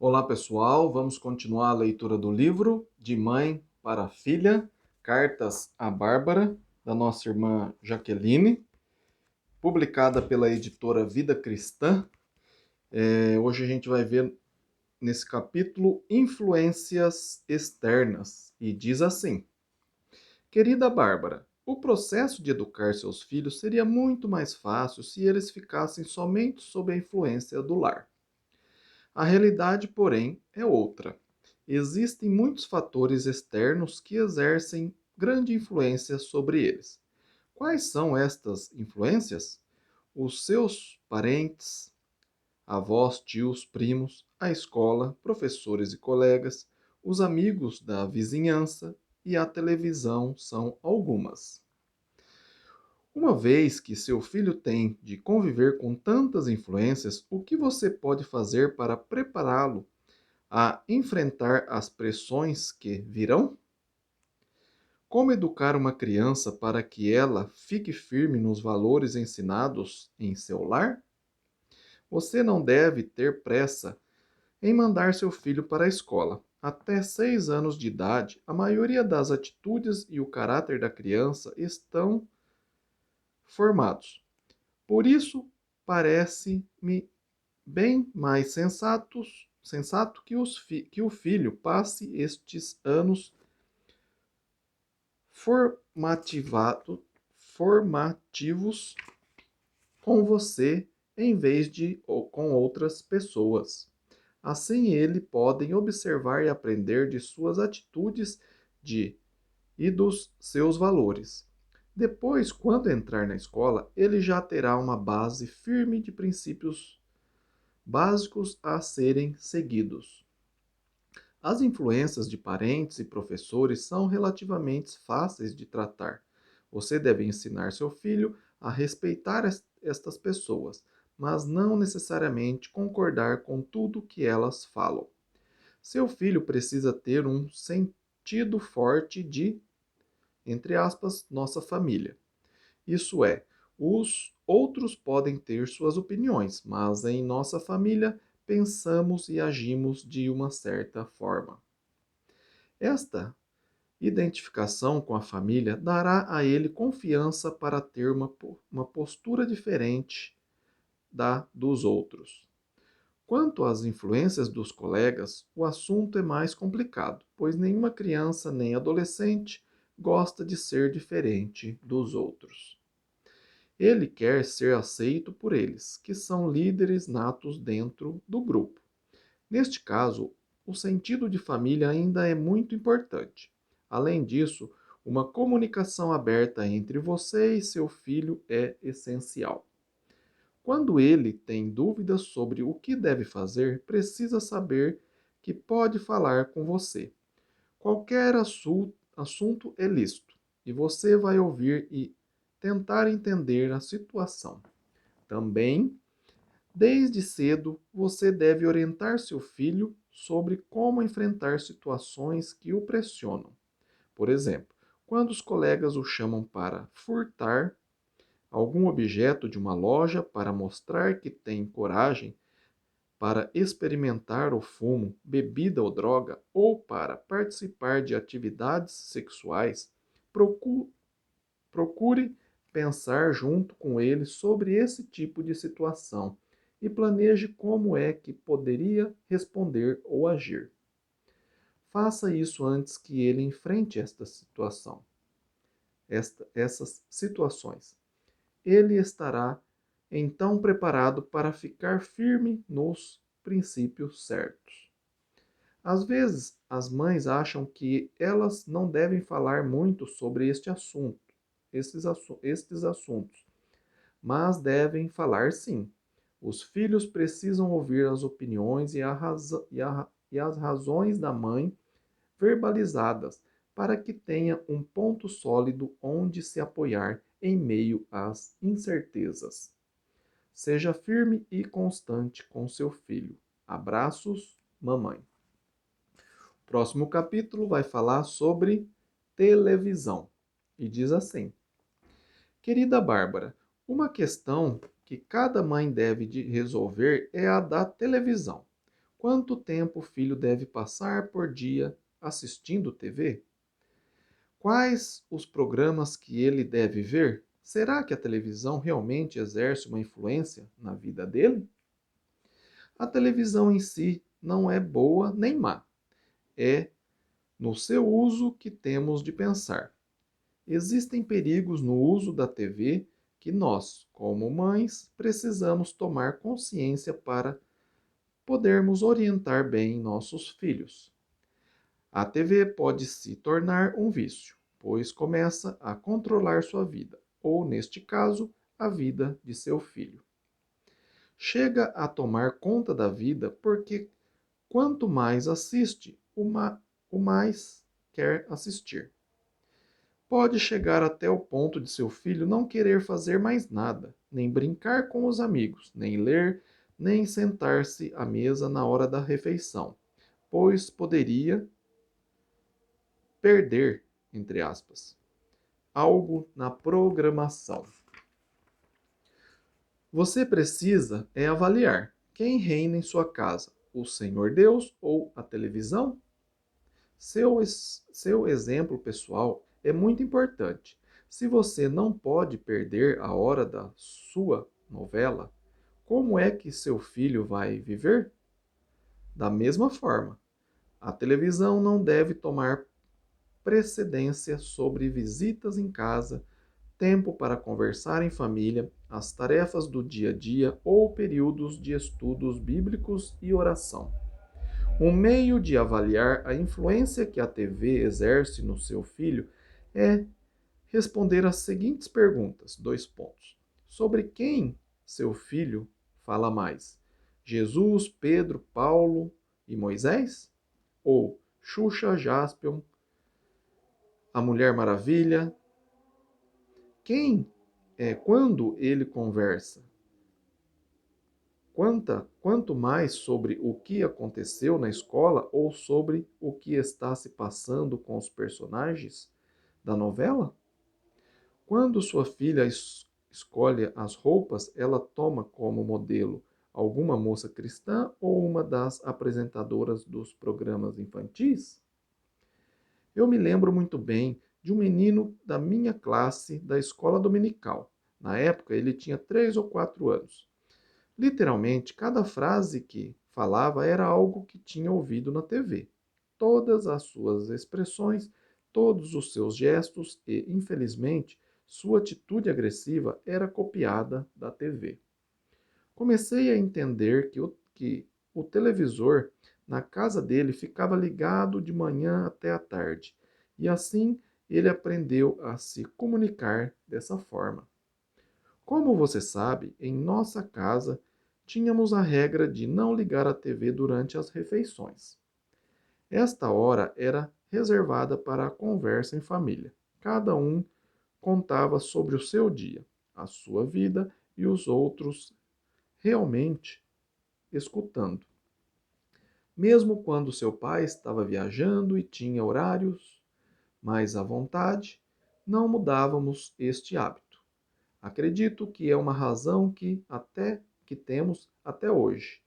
Olá, pessoal. Vamos continuar a leitura do livro De Mãe para Filha, Cartas à Bárbara, da nossa irmã Jaqueline, publicada pela editora Vida Cristã. Hoje a gente vai ver nesse capítulo Influências Externas, e diz assim: Querida Bárbara, o processo de educar seus filhos seria muito mais fácil se eles ficassem somente sob a influência do lar. A realidade, porém, é outra. Existem muitos fatores externos que exercem grande influência sobre eles. Quais são estas influências? Os seus parentes, avós, tios, primos, a escola, professores e colegas, os amigos da vizinhança e a televisão são algumas. Uma vez que seu filho tem de conviver com tantas influências, o que você pode fazer para prepará-lo a enfrentar as pressões que virão? Como educar uma criança para que ela fique firme nos valores ensinados em seu lar? Você não deve ter pressa em mandar seu filho para a escola. Até 6 anos de idade, a maioria das atitudes e o caráter da criança estão formados. Por isso, parece-me bem mais sensato que o filho passe estes anos formativos com você em vez de com outras pessoas. Assim ele podem observar e aprender de suas atitudes de, e dos seus valores. Depois, quando entrar na escola, ele já terá uma base firme de princípios básicos a serem seguidos. As influências de parentes e professores são relativamente fáceis de tratar. Você deve ensinar seu filho a respeitar estas pessoas, mas não necessariamente concordar com tudo que elas falam. Seu filho precisa ter um sentido forte de, entre aspas, nossa família. Isso é, os outros podem ter suas opiniões, mas em nossa família pensamos e agimos de uma certa forma. Esta identificação com a família dará a ele confiança para ter uma postura diferente da dos outros. Quanto às influências dos colegas, o assunto é mais complicado, pois nenhuma criança nem adolescente gosta de ser diferente dos outros. Ele quer ser aceito por eles, que são líderes natos dentro do grupo. Neste caso, o sentido de família ainda é muito importante. Além disso, uma comunicação aberta entre você e seu filho é essencial. Quando ele tem dúvidas sobre o que deve fazer, precisa saber que pode falar com você. Qualquer assunto é lícito, e você vai ouvir e tentar entender a situação. Também, desde cedo, você deve orientar seu filho sobre como enfrentar situações que o pressionam. Por exemplo, quando os colegas o chamam para furtar algum objeto de uma loja para mostrar que tem coragem, para experimentar o fumo, bebida ou droga, ou para participar de atividades sexuais, procure pensar junto com ele sobre esse tipo de situação e planeje como é que poderia responder ou agir. Faça isso antes que ele enfrente essas situações. Ele estará então preparado para ficar firme nos princípios certos. Às vezes, as mães acham que elas não devem falar muito sobre estes assuntos, mas devem falar sim. Os filhos precisam ouvir as opiniões e as razões da mãe verbalizadas para que tenha um ponto sólido onde se apoiar em meio às incertezas. Seja firme e constante com seu filho. Abraços, mamãe. O próximo capítulo vai falar sobre televisão e diz assim: Querida Bárbara, uma questão que cada mãe deve resolver é a da televisão. Quanto tempo o filho deve passar por dia assistindo TV? Quais os programas que ele deve ver? Será que a televisão realmente exerce uma influência na vida dele? A televisão em si não é boa nem má, é no seu uso que temos de pensar. Existem perigos no uso da TV que nós, como mães, precisamos tomar consciência para podermos orientar bem nossos filhos. A TV pode se tornar um vício, pois começa a controlar sua vida, ou, neste caso, a vida de seu filho. Chega a tomar conta da vida porque quanto mais assiste, o mais quer assistir. Pode chegar até o ponto de seu filho não querer fazer mais nada, nem brincar com os amigos, nem ler, nem sentar-se à mesa na hora da refeição, pois poderia perder, entre aspas, algo na programação. Você precisa avaliar quem reina em sua casa, o Senhor Deus ou a televisão? Seu exemplo pessoal é muito importante. Se você não pode perder a hora da sua novela, como é que seu filho vai viver? Da mesma forma, a televisão não deve tomar precedência sobre visitas em casa, tempo para conversar em família, as tarefas do dia a dia ou períodos de estudos bíblicos e oração. Um meio de avaliar a influência que a TV exerce no seu filho é responder às seguintes perguntas: dois pontos. Sobre quem seu filho fala mais? Jesus, Pedro, Paulo e Moisés? Ou Xuxa, Jaspion, a Mulher Maravilha? Quando ele conversa, quanto mais sobre o que aconteceu na escola ou sobre o que está se passando com os personagens da novela? Quando sua filha escolhe as roupas, ela toma como modelo alguma moça cristã ou uma das apresentadoras dos programas infantis? Eu me lembro muito bem de um menino da minha classe da escola dominical. Na época, ele tinha 3 ou 4 anos. Literalmente, cada frase que falava era algo que tinha ouvido na TV. Todas as suas expressões, todos os seus gestos e, infelizmente, sua atitude agressiva era copiada da TV. Comecei a entender que o televisor na casa dele ficava ligado de manhã até à tarde, e assim ele aprendeu a se comunicar dessa forma. Como você sabe, em nossa casa tínhamos a regra de não ligar a TV durante as refeições. Esta hora era reservada para a conversa em família. Cada um contava sobre o seu dia, a sua vida e os outros realmente escutando. Mesmo quando seu pai estava viajando e tinha horários mais à vontade, não mudávamos este hábito. Acredito que é uma razão que temos até hoje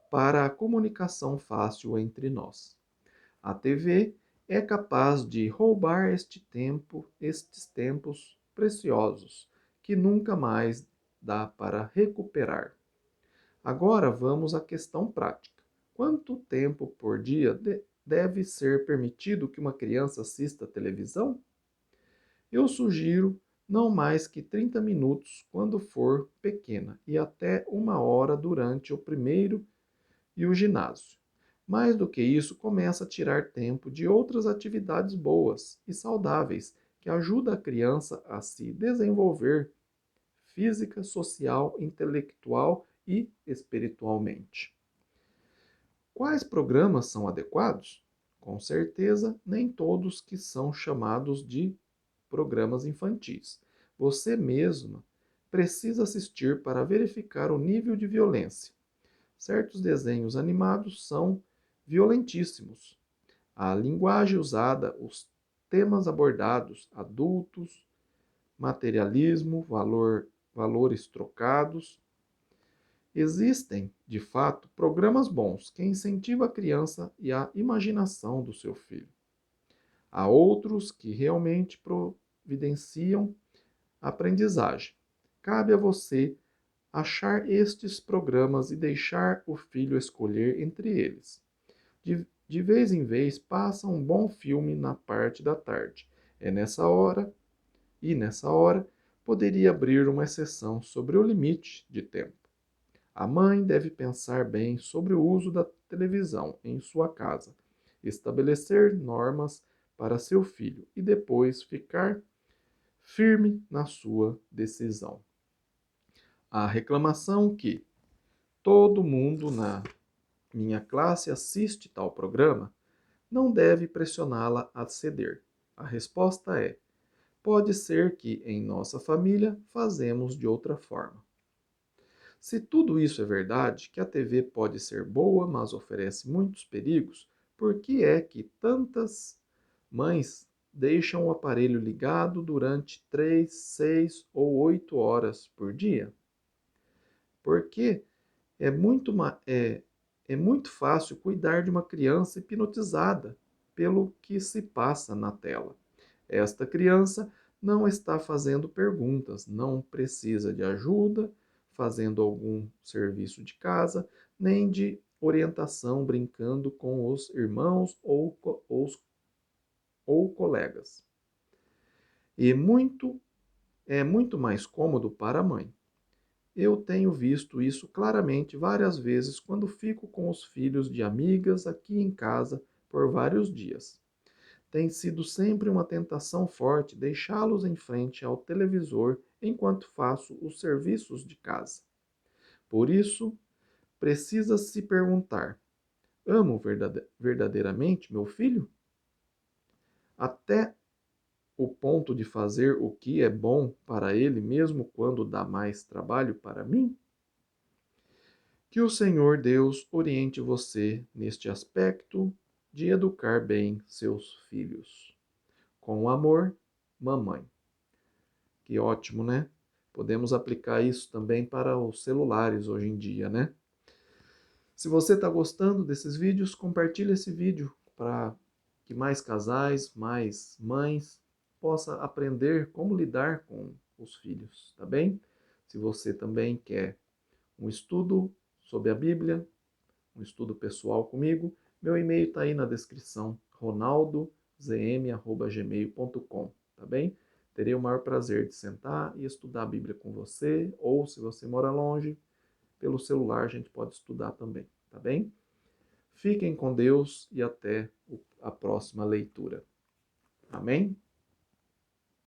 para a comunicação fácil entre nós. A TV é capaz de roubar estes tempos preciosos que nunca mais dá para recuperar. Agora vamos à questão prática. Quanto tempo por dia deve ser permitido que uma criança assista televisão? Eu sugiro não mais que 30 minutos quando for pequena e até 1 hora durante o primeiro e o ginásio. Mais do que isso, começa a tirar tempo de outras atividades boas e saudáveis que ajudam a criança a se desenvolver física, social, intelectual e espiritualmente. Quais programas são adequados? Com certeza, nem todos que são chamados de programas infantis. Você mesma precisa assistir para verificar o nível de violência. Certos desenhos animados são violentíssimos. A linguagem usada, os temas abordados, adultos, materialismo, valores trocados, Existem, de fato, programas bons que incentivam a criança e a imaginação do seu filho. Há outros que realmente providenciam aprendizagem. Cabe a você achar estes programas e deixar o filho escolher entre eles. De vez em vez, passa um bom filme na parte da tarde. É nessa hora, nessa hora, poderia abrir uma exceção sobre o limite de tempo. A mãe deve pensar bem sobre o uso da televisão em sua casa, estabelecer normas para seu filho e depois ficar firme na sua decisão. A reclamação que todo mundo na minha classe assiste tal programa não deve pressioná-la a ceder. A resposta é: pode ser que em nossa família fazemos de outra forma. Se tudo isso é verdade, que a TV pode ser boa, mas oferece muitos perigos, por que é que tantas mães deixam o aparelho ligado durante 3, 6 ou 8 horas por dia? Porque é muito fácil cuidar de uma criança hipnotizada pelo que se passa na tela. Esta criança não está fazendo perguntas, não precisa de ajuda, fazendo algum serviço de casa, nem de orientação brincando com os irmãos ou colegas. E é muito mais cômodo para a mãe. Eu tenho visto isso claramente várias vezes quando fico com os filhos de amigas aqui em casa por vários dias. Tem sido sempre uma tentação forte deixá-los em frente ao televisor enquanto faço os serviços de casa. Por isso, precisa se perguntar: amo verdadeiramente meu filho? Até o ponto de fazer o que é bom para ele, mesmo quando dá mais trabalho para mim? Que o Senhor Deus oriente você neste aspecto de educar bem seus filhos. Com amor, mamãe. Que ótimo, né? Podemos aplicar isso também para os celulares hoje em dia, né? Se você está gostando desses vídeos, compartilhe esse vídeo para que mais casais, mais mães possam aprender como lidar com os filhos, tá bem? Se você também quer um estudo sobre a Bíblia, um estudo pessoal comigo, meu e-mail está aí na descrição, ronaldozm@gmail.com, tá bem? Terei o maior prazer de sentar e estudar a Bíblia com você, ou se você mora longe, pelo celular a gente pode estudar também, tá bem? Fiquem com Deus e até a próxima leitura. Amém?